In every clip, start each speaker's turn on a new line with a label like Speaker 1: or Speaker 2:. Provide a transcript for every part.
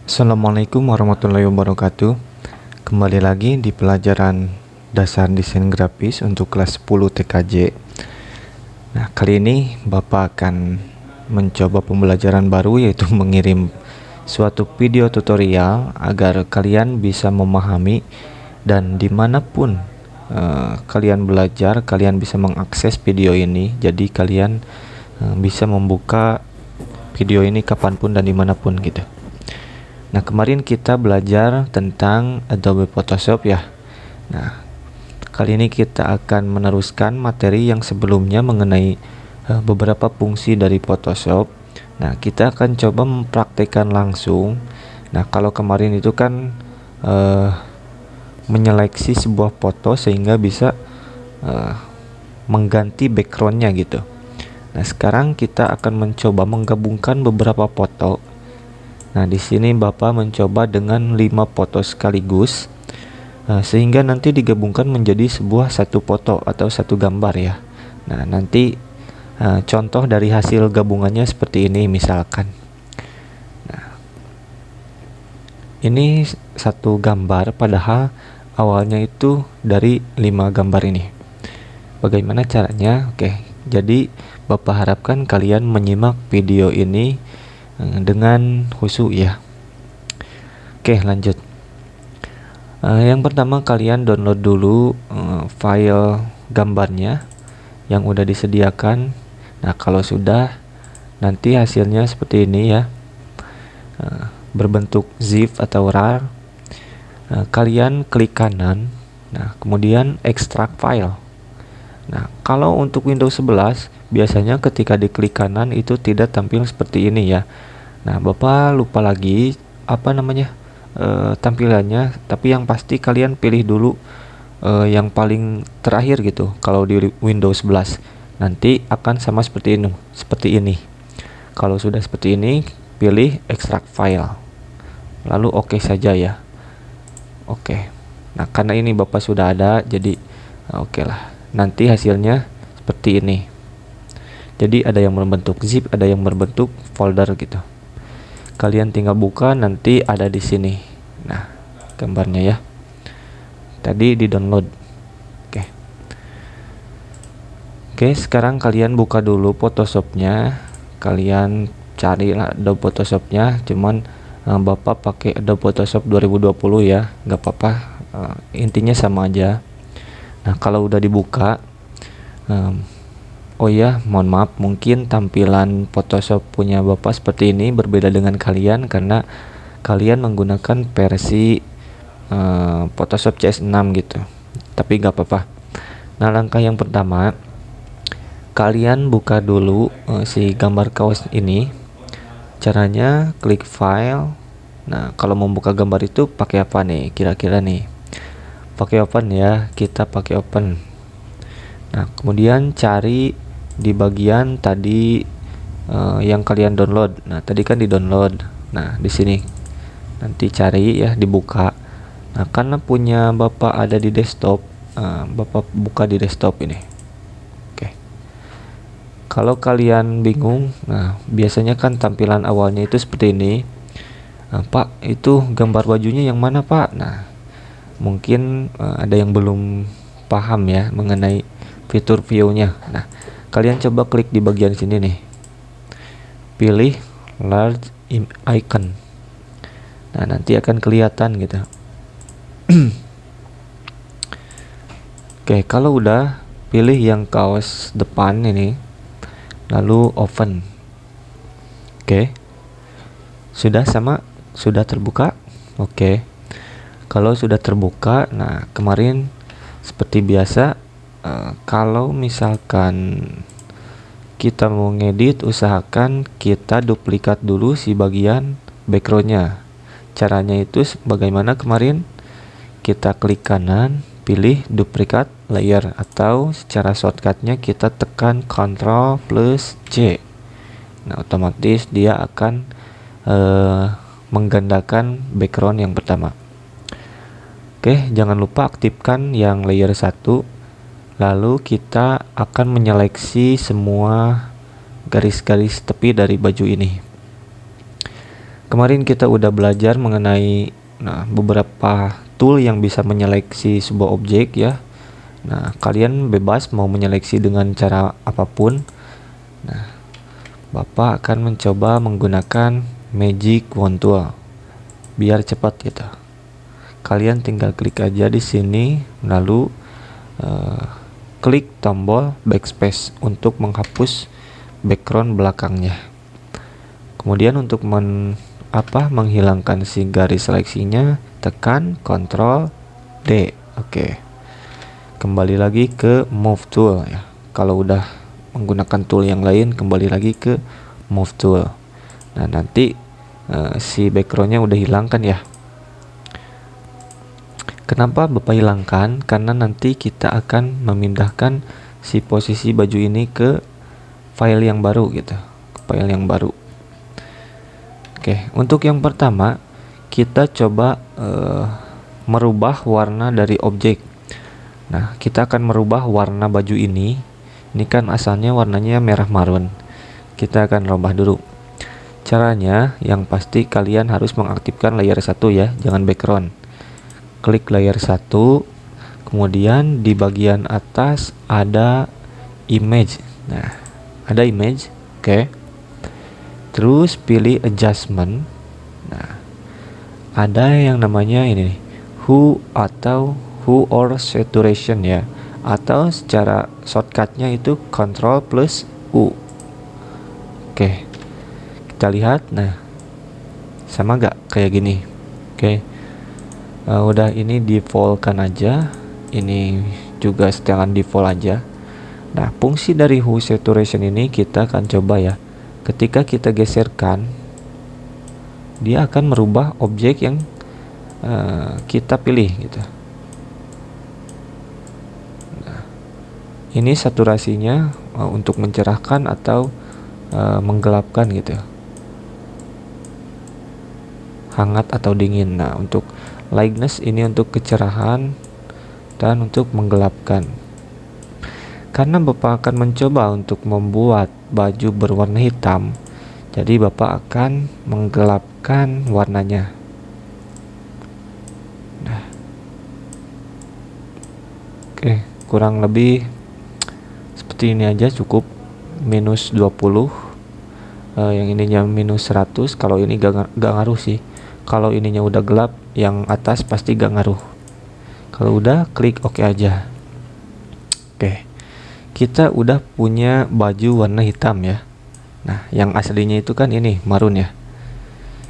Speaker 1: Assalamualaikum warahmatullahi wabarakatuh. Kembali lagi di pelajaran dasar desain grafis untuk kelas 10 TKJ. Nah, kali ini Bapak akan mencoba pembelajaran baru, yaitu mengirim suatu video tutorial agar kalian bisa memahami dan dimanapun kalian belajar, kalian bisa mengakses video ini. Jadi kalian bisa membuka video ini kapanpun dan dimanapun gitu. Nah, kemarin kita belajar tentang Adobe Photoshop ya. Nah, kali ini kita akan meneruskan materi yang sebelumnya mengenai beberapa fungsi dari Photoshop. Nah, kita akan coba mempraktekkan langsung. Nah, kalau kemarin itu kan menyeleksi sebuah foto sehingga bisa mengganti backgroundnya gitu. Nah, sekarang kita akan mencoba menggabungkan beberapa foto. Nah, di sini Bapak mencoba dengan 5 foto sekaligus, sehingga nanti digabungkan menjadi sebuah satu foto atau satu gambar ya. Nah, nanti contoh dari hasil gabungannya seperti ini misalkan. Nah, ini satu gambar padahal awalnya itu dari 5 gambar ini. Bagaimana caranya? Oke, jadi Bapak harapkan kalian menyimak video ini dengan khusyuk ya. Oke, lanjut. Yang pertama kalian download dulu file gambarnya yang udah disediakan. Nah, kalau sudah, nanti hasilnya seperti ini ya, berbentuk zip atau RAR. Kalian klik kanan, nah kemudian ekstrak file. Nah, kalau untuk Windows 11 biasanya ketika diklik kanan itu tidak tampil seperti ini ya. Nah, Bapak lupa lagi apa namanya tampilannya, tapi yang pasti kalian pilih dulu yang paling terakhir gitu. Kalau di Windows 11 nanti akan sama seperti ini. Kalau sudah seperti ini, pilih ekstrak file, lalu oke saja ya. Oke. Nah, karena ini Bapak sudah ada, jadi oke lah. Nanti hasilnya seperti ini. Jadi ada yang berbentuk zip, ada yang berbentuk folder gitu. Kalian tinggal buka, nanti ada di sini. Nah, gambarnya ya. Tadi di download. Oke. Oke, sekarang kalian buka dulu Photoshopnya. Kalian carilah Adobe Photoshopnya. Cuman Bapak pakai Adobe Photoshop 2020 ya, nggak apa-apa. Intinya sama aja. Nah, kalau udah dibuka, oh ya, mohon maaf, mungkin tampilan Photoshop punya Bapak seperti ini berbeda dengan kalian karena kalian menggunakan versi Photoshop CS6 gitu. Tapi nggak apa-apa. Nah, langkah yang pertama, kalian buka dulu si gambar kaos ini. Caranya klik file. Nah, kalau membuka gambar itu pakai apa nih? Kira-kira nih. Pakai open ya, kita pakai open. Nah, kemudian cari di bagian tadi yang kalian download. Nah, tadi kan di download. Nah, di sini nanti cari ya, dibuka. Nah, karena punya Bapak ada di desktop, Bapak buka di desktop ini. Oke. Kalau kalian bingung, nah biasanya kan tampilan awalnya itu seperti ini. Nah, Pak, itu gambar bajunya yang mana, Pak? Nah, mungkin ada yang belum paham ya mengenai fitur view-nya. Nah, kalian coba klik di bagian sini nih. Pilih large icon. Nah, nanti akan kelihatan gitu. Oke, kalau udah pilih yang kaos depan ini, lalu open. Oke. Sudah terbuka? Oke. Kalau sudah terbuka, nah kemarin seperti biasa, kalau misalkan kita mau ngedit, usahakan kita duplikat dulu si bagian backgroundnya. Caranya itu bagaimana kemarin? Kita klik kanan, pilih duplikat layer, atau secara shortcutnya kita tekan Ctrl plus C. Nah, otomatis dia akan menggandakan background yang pertama. Oke, jangan lupa aktifkan yang layer 1. Lalu kita akan menyeleksi semua garis-garis tepi dari baju ini. Kemarin kita udah belajar mengenai beberapa tool yang bisa menyeleksi sebuah objek ya. Nah, kalian bebas mau menyeleksi dengan cara apapun. Nah, Bapak akan mencoba menggunakan Magic Wand Tool biar cepat gitu. Kalian tinggal klik aja di sini, lalu klik tombol backspace untuk menghapus background belakangnya. Kemudian untuk menghilangkan si garis seleksinya, tekan Ctrl D. Oke. Kembali lagi ke Move Tool ya. Kalau udah menggunakan tool yang lain, kembali lagi ke Move Tool. Nah, nanti si backgroundnya udah hilangkan ya. Kenapa Bapak hilangkan? Karena nanti kita akan memindahkan si posisi baju ini ke file yang baru gitu, ke file yang baru. Oke, untuk yang pertama kita coba merubah warna dari objek. Nah, kita akan merubah warna baju ini. Ini kan asalnya warnanya merah marun. Kita akan rubah dulu. Caranya yang pasti kalian harus mengaktifkan layer 1 ya, jangan background. Klik layer 1, kemudian di bagian atas ada image. Nah, ada image. Oke. Terus pilih adjustment. Nah, ada yang namanya ini nih, hue or saturation ya, atau secara shortcutnya itu Ctrl plus U. Oke, kita lihat. Nah, sama nggak kayak gini? Oke. Udah, ini default-kan aja. Ini juga setelan default aja. Nah, fungsi dari hue saturation ini kita akan coba ya. Ketika kita geserkan, dia akan merubah objek yang kita pilih gitu. Nah, ini saturasinya untuk mencerahkan atau menggelapkan gitu, hangat atau dingin. Nah, untuk lightness ini untuk kecerahan dan untuk menggelapkan. Karena Bapak akan mencoba untuk membuat baju berwarna hitam, jadi Bapak akan menggelapkan warnanya. Nah, oke, kurang lebih seperti ini aja cukup. Minus 20, yang ininya minus 100. Kalau ini gak ngaruh sih. Kalau ininya udah gelap, yang atas pasti gak ngaruh. Kalau udah, klik OK aja. Oke, kita udah punya baju warna hitam ya. Nah, yang aslinya itu kan ini marun ya.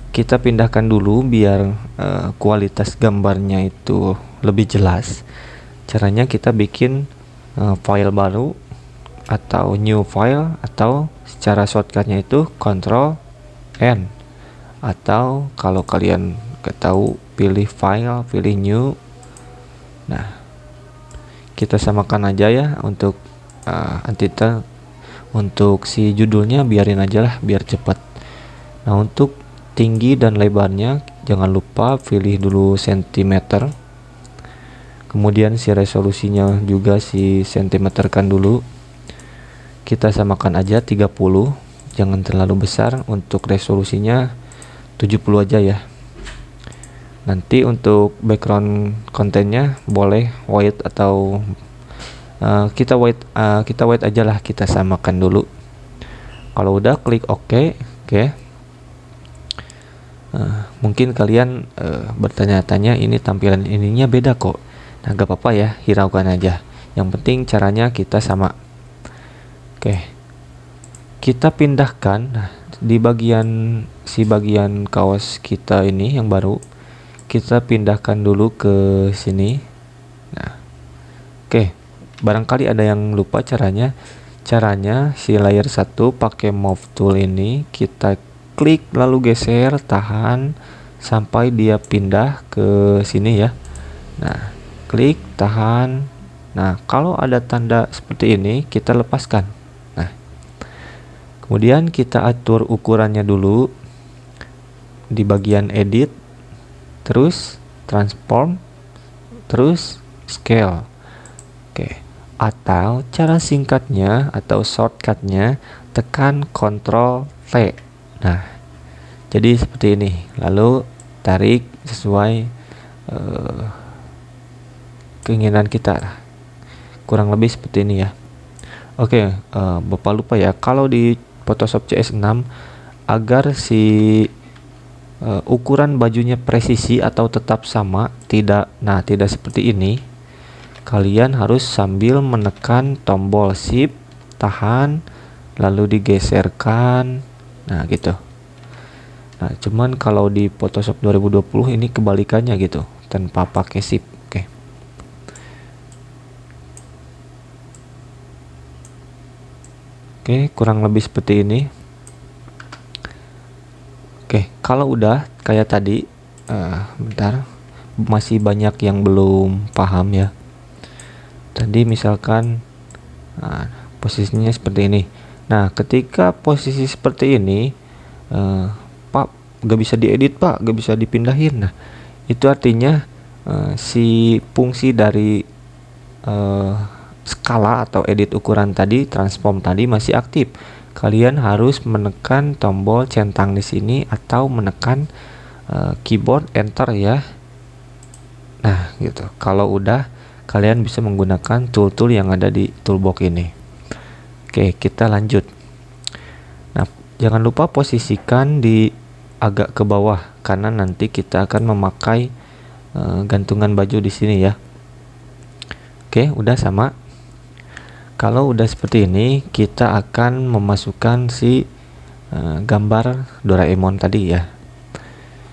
Speaker 1: Kita pindahkan dulu biar kualitas gambarnya itu lebih jelas. Caranya kita bikin file baru atau new file, atau secara shortcutnya itu Ctrl N, atau kalau kalian tahu pilih file, pilih new. Nah, kita samakan aja ya untuk entity. Untuk si judulnya biarin aja lah biar cepat. Nah, untuk tinggi dan lebarnya jangan lupa pilih dulu cm. Kemudian si resolusinya juga si cm-kan dulu. Kita samakan aja 30, jangan terlalu besar. Untuk resolusinya 70 aja ya. Nanti untuk background kontennya boleh white atau kita white aja lah, kita samakan dulu. Kalau udah, klik OK. Oke. Mungkin kalian bertanya-tanya, ini tampilan ininya beda kok. Nah, gak apa-apa ya, hiraukan aja. Yang penting caranya kita sama. Oke, kita pindahkan. Nah, di bagian kaos kita ini yang baru, kita pindahkan dulu ke sini. Nah, oke, barangkali ada yang lupa caranya. Si layer 1 pakai move tool ini, kita klik lalu geser, tahan sampai dia pindah ke sini ya. Nah, klik, tahan. Nah, kalau ada tanda seperti ini, kita lepaskan. Nah, kemudian kita atur ukurannya dulu di bagian edit, terus transform, terus scale. Oke, atau cara singkatnya atau shortcutnya tekan Ctrl V. Nah, Jadi seperti ini, lalu tarik sesuai keinginan kita, kurang lebih seperti ini ya. Oke, Bapak lupa ya, kalau di Photoshop CS6 agar si ukuran bajunya presisi atau tetap sama, tidak seperti ini, kalian harus sambil menekan tombol shift, tahan, lalu digeserkan, nah gitu. Nah, cuman kalau di Photoshop 2020 ini kebalikannya gitu, tanpa pakai shift. Oke, kurang lebih seperti ini. Oke, kalau udah kayak tadi, bentar, masih banyak yang belum paham ya. Tadi misalkan posisinya seperti ini. Nah, ketika posisi seperti ini, Pak, gak bisa diedit Pak, gak bisa dipindahin. Nah, itu artinya si fungsi dari skala atau edit ukuran tadi, transform tadi masih aktif. Kalian harus menekan tombol centang di sini atau menekan keyboard enter ya. Nah, gitu. Kalau udah, kalian bisa menggunakan tool-tool yang ada di toolbox ini. Oke, kita lanjut. Nah, jangan lupa posisikan di agak ke bawah karena nanti kita akan memakai gantungan baju di sini ya. Oke, udah sama. Kalau udah seperti ini, kita akan memasukkan si gambar Doraemon tadi ya.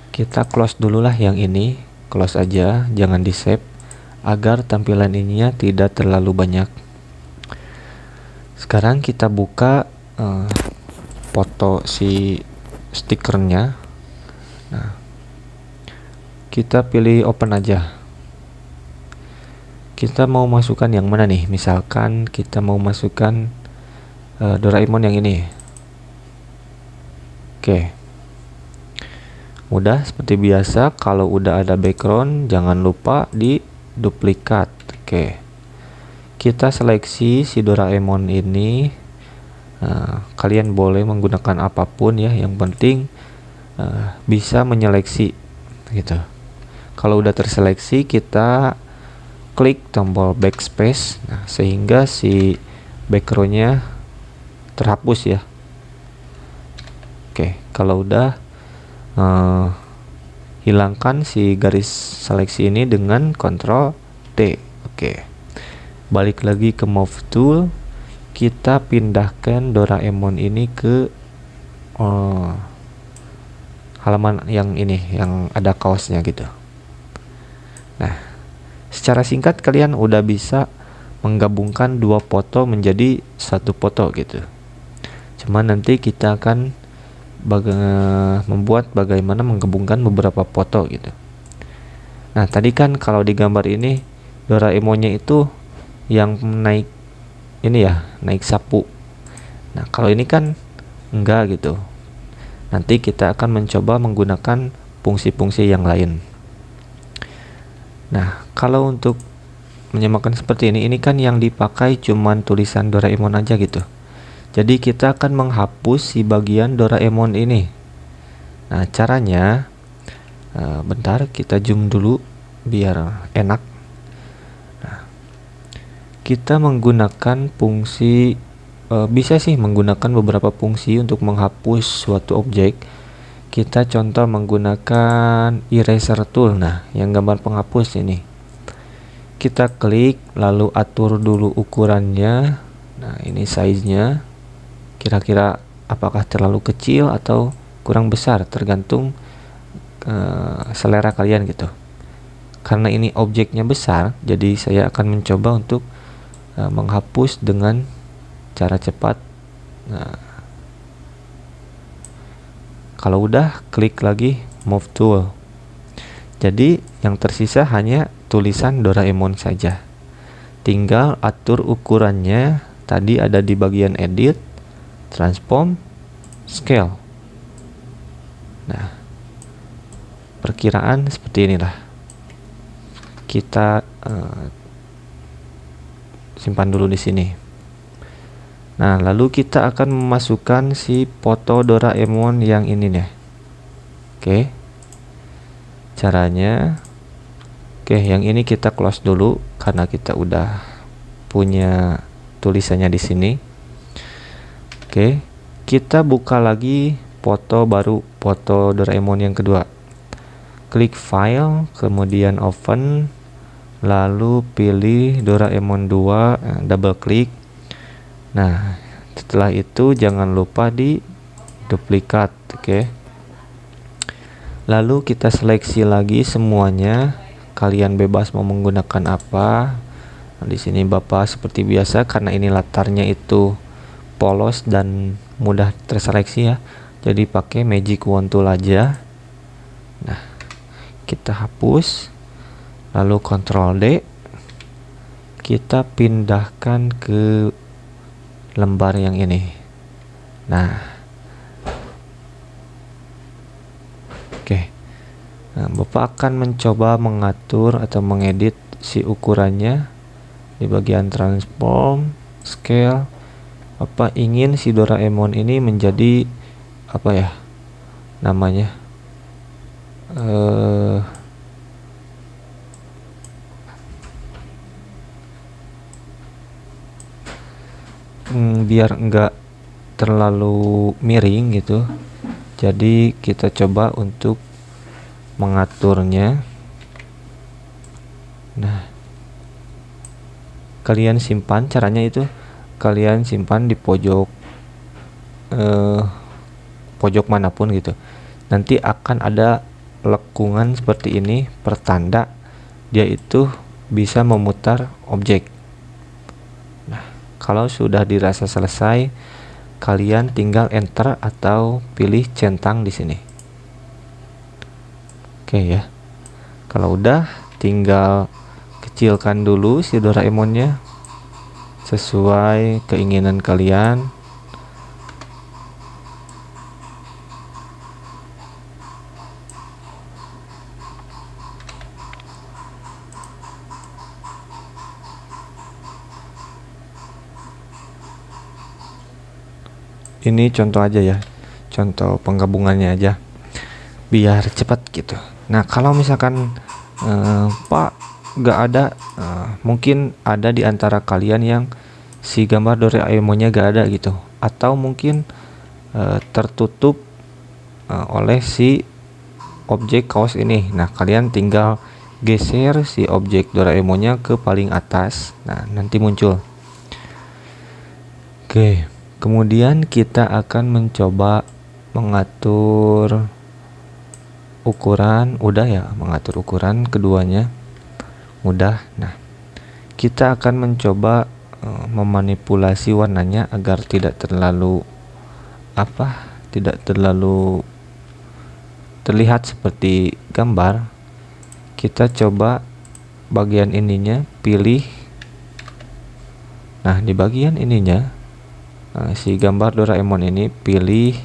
Speaker 1: Kita close dulu lah yang ini, close aja, jangan di save, agar tampilan ininya tidak terlalu banyak. Sekarang kita buka foto si stikernya. Nah, kita pilih open aja. Kita mau masukkan yang mana nih? Misalkan kita mau masukkan Doraemon yang ini. Oke. Udah seperti biasa, kalau udah ada background jangan lupa di duplikat. Oke. Kita seleksi si Doraemon ini. Kalian boleh menggunakan apapun ya, yang penting bisa menyeleksi gitu. Kalau udah terseleksi, kita klik tombol backspace, sehingga si backgroundnya terhapus ya. Oke, kalau udah hilangkan si garis seleksi ini dengan Ctrl T. Oke, balik lagi ke move tool, kita pindahkan Doraemon ini ke halaman yang ini, yang ada kaosnya gitu. Nah, secara singkat kalian udah bisa menggabungkan dua foto menjadi satu foto gitu. Cuman nanti kita akan membuat bagaimana menggabungkan beberapa foto gitu. Nah, tadi kan kalau di gambar ini Doraemonnya itu yang naik ini ya, naik sapu. Nah, kalau ini kan enggak gitu. Nanti kita akan mencoba menggunakan fungsi-fungsi yang lain. Nah, kalau untuk menyamakan seperti ini kan yang dipakai cuman tulisan Doraemon aja gitu. Jadi kita akan menghapus si bagian Doraemon ini. Nah, caranya, bentar kita zoom dulu biar enak. Nah, kita menggunakan fungsi, bisa sih menggunakan beberapa fungsi untuk menghapus suatu objek. Kita contoh menggunakan eraser tool. Nah, yang gambar penghapus ini, kita klik lalu atur dulu ukurannya. Nah, ini size-nya kira-kira apakah terlalu kecil atau kurang besar, tergantung selera kalian gitu. Karena ini objeknya besar, jadi saya akan mencoba untuk menghapus dengan cara cepat. Nah, kalau udah, klik lagi move tool. Jadi yang tersisa hanya tulisan Doraemon saja. Tinggal atur ukurannya. Tadi ada di bagian edit, transform, scale. Nah, perkiraan seperti inilah. Kita simpan dulu di sini. Nah, lalu kita akan memasukkan si foto Doraemon yang ini nih. Oke. Caranya, oke, yang ini kita close dulu karena kita udah punya tulisannya di sini. Oke, kita buka lagi foto baru, foto Doraemon yang kedua. Klik file, kemudian open, lalu pilih Doraemon 2, double klik. Nah, setelah itu jangan lupa di duplikat. Oke. Lalu kita seleksi lagi semuanya. Kalian bebas mau menggunakan apa. Nah, di sini Bapak seperti biasa karena ini latarnya itu polos dan mudah terseleksi ya. Jadi pakai Magic Wand Tool aja. Nah, kita hapus. Lalu Ctrl D. Kita pindahkan ke lembar yang ini. Nah, oke. Nah, Bapak akan mencoba mengatur atau mengedit si ukurannya di bagian transform, scale. Bapak ingin si Doraemon ini menjadi apa ya namanya? Biar enggak terlalu miring gitu. Jadi kita coba untuk mengaturnya. Nah, kalian simpan, caranya itu kalian simpan di pojok pojok manapun gitu. Nanti akan ada lekungan seperti ini, pertanda dia itu bisa memutar objek. Nah, kalau sudah dirasa selesai, kalian tinggal enter atau pilih centang di sini. Oke ya. Kalau udah, tinggal kecilkan dulu si Doraemonnya sesuai keinginan kalian. Ini contoh aja ya, contoh penggabungannya aja biar cepat gitu. Nah, kalau misalkan Pak nggak ada, mungkin ada di antara kalian yang si gambar Doraemonnya gak ada gitu, atau mungkin tertutup oleh si objek kaos ini. Nah, kalian tinggal geser si objek Doraemonnya ke paling atas. Nah, nanti muncul. Oke, kemudian kita akan mencoba mengatur ukuran. Udah ya, mengatur ukuran keduanya udah. Nah, kita akan mencoba memanipulasi warnanya agar tidak terlalu terlihat seperti gambar. Kita coba bagian ininya, pilih. Nah, di bagian ininya si gambar Doraemon ini pilih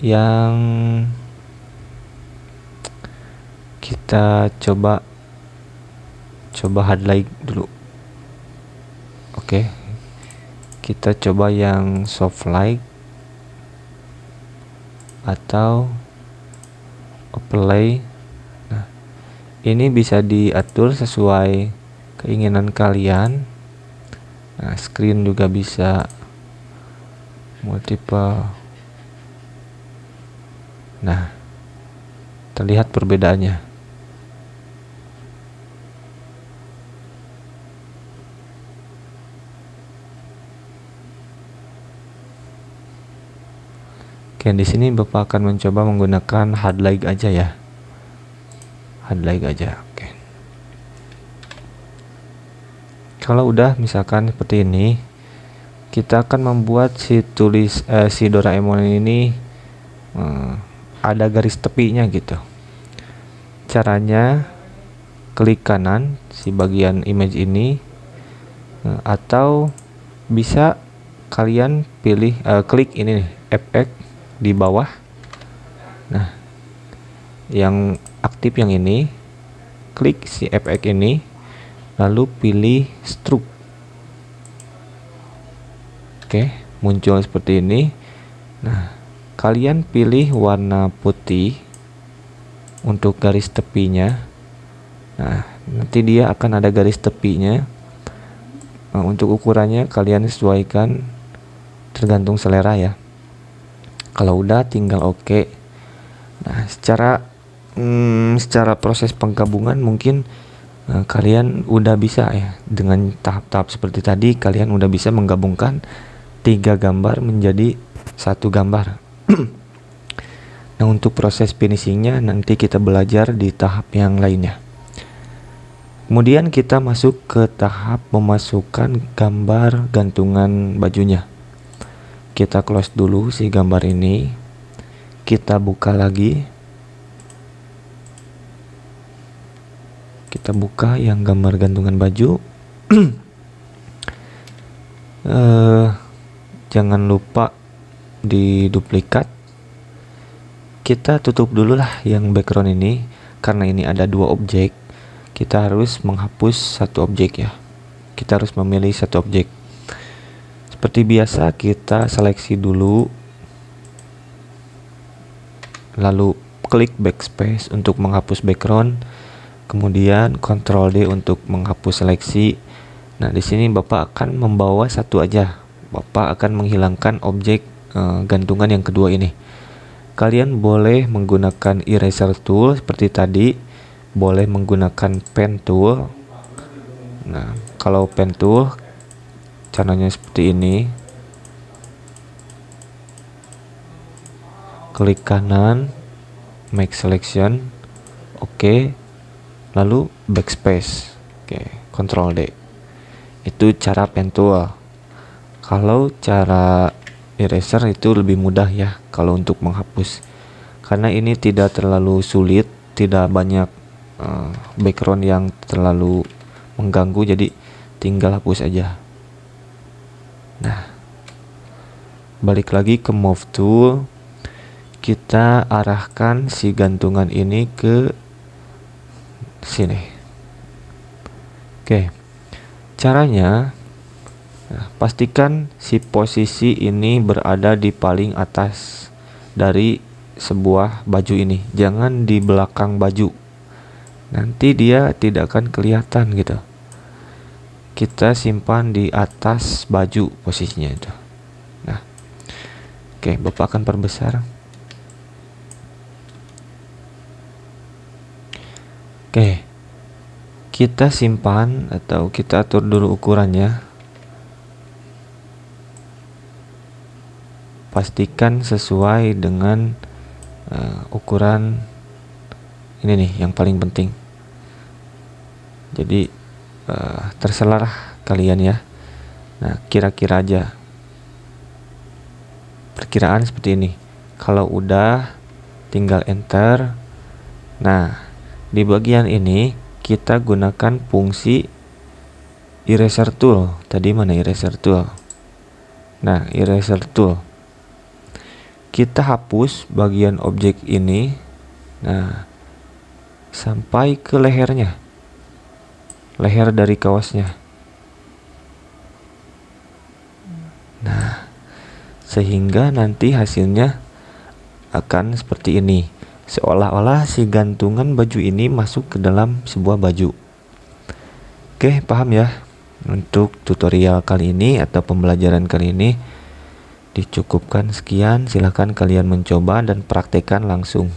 Speaker 1: yang kita coba highlight dulu. Oke, kita coba yang soft light atau apply. Nah, ini bisa diatur sesuai keinginan kalian. Nah, screen juga bisa multiple. Nah, terlihat perbedaannya. Oke, di sini Bapak akan mencoba menggunakan highlight aja ya. Highlight aja. Oke. Kalau udah misalkan seperti ini, kita akan membuat si Doraemon ini ada garis tepinya gitu. Caranya klik kanan si bagian image ini, atau bisa kalian pilih klik ini nih, efek di bawah. Nah, yang aktif yang ini, klik si efek ini, lalu pilih stroke. Oke, muncul seperti ini. Nah, kalian pilih warna putih untuk garis tepinya. Nah, nanti dia akan ada garis tepinya. Untuk ukurannya kalian sesuaikan tergantung selera ya. Kalau udah tinggal oke. Nah, secara proses penggabungan mungkin kalian udah bisa ya, dengan tahap-tahap seperti tadi kalian udah bisa menggabungkan 3 gambar menjadi 1 gambar. Nah, untuk proses finishingnya nanti kita belajar di tahap yang lainnya. Kemudian kita masuk ke tahap memasukkan gambar gantungan bajunya. Kita close dulu si gambar ini, kita buka lagi, kita buka yang gambar gantungan baju. Jangan lupa di duplikat. Kita tutup dulu lah yang background ini, karena ini ada 2 objek. Kita harus menghapus 1 objek ya. Kita harus memilih 1 objek. Seperti biasa kita seleksi dulu, lalu klik backspace untuk menghapus background, kemudian Ctrl D untuk menghapus seleksi. Nah, di sini Bapak akan membawa 1 aja. Bapak akan menghilangkan objek gantungan yang kedua ini. Kalian boleh menggunakan eraser tool seperti tadi, boleh menggunakan pen tool. Nah, kalau pen tool caranya seperti ini. Klik kanan, make selection, oke, lalu backspace, oke, Ctrl D. Itu cara pen tool. Kalau cara eraser itu lebih mudah ya kalau untuk menghapus, karena ini tidak terlalu sulit, tidak banyak background yang terlalu mengganggu, jadi tinggal hapus aja. Nah, balik lagi ke move tool, kita arahkan si gantungan ini ke sini. Oke, caranya, pastikan si posisi ini berada di paling atas dari sebuah baju ini, jangan di belakang baju, nanti dia tidak akan kelihatan gitu. Kita simpan di atas baju posisinya itu. Nah, oke, Bapak akan perbesar. Oke, kita simpan atau kita atur dulu ukurannya. Pastikan sesuai dengan ukuran ini nih yang paling penting. Jadi terserah kalian ya. Nah, kira-kira aja, perkiraan seperti ini. Kalau udah tinggal enter. Nah, di bagian ini kita gunakan fungsi eraser tool. Tadi mana eraser tool? Nah, eraser tool, kita hapus bagian objek ini. Nah, sampai ke lehernya, leher dari kaosnya. Nah, sehingga nanti hasilnya akan seperti ini, seolah-olah si gantungan baju ini masuk ke dalam sebuah baju. Oke, paham ya? Untuk tutorial kali ini atau pembelajaran kali ini dicukupkan sekian. Silahkan kalian mencoba dan praktekkan langsung.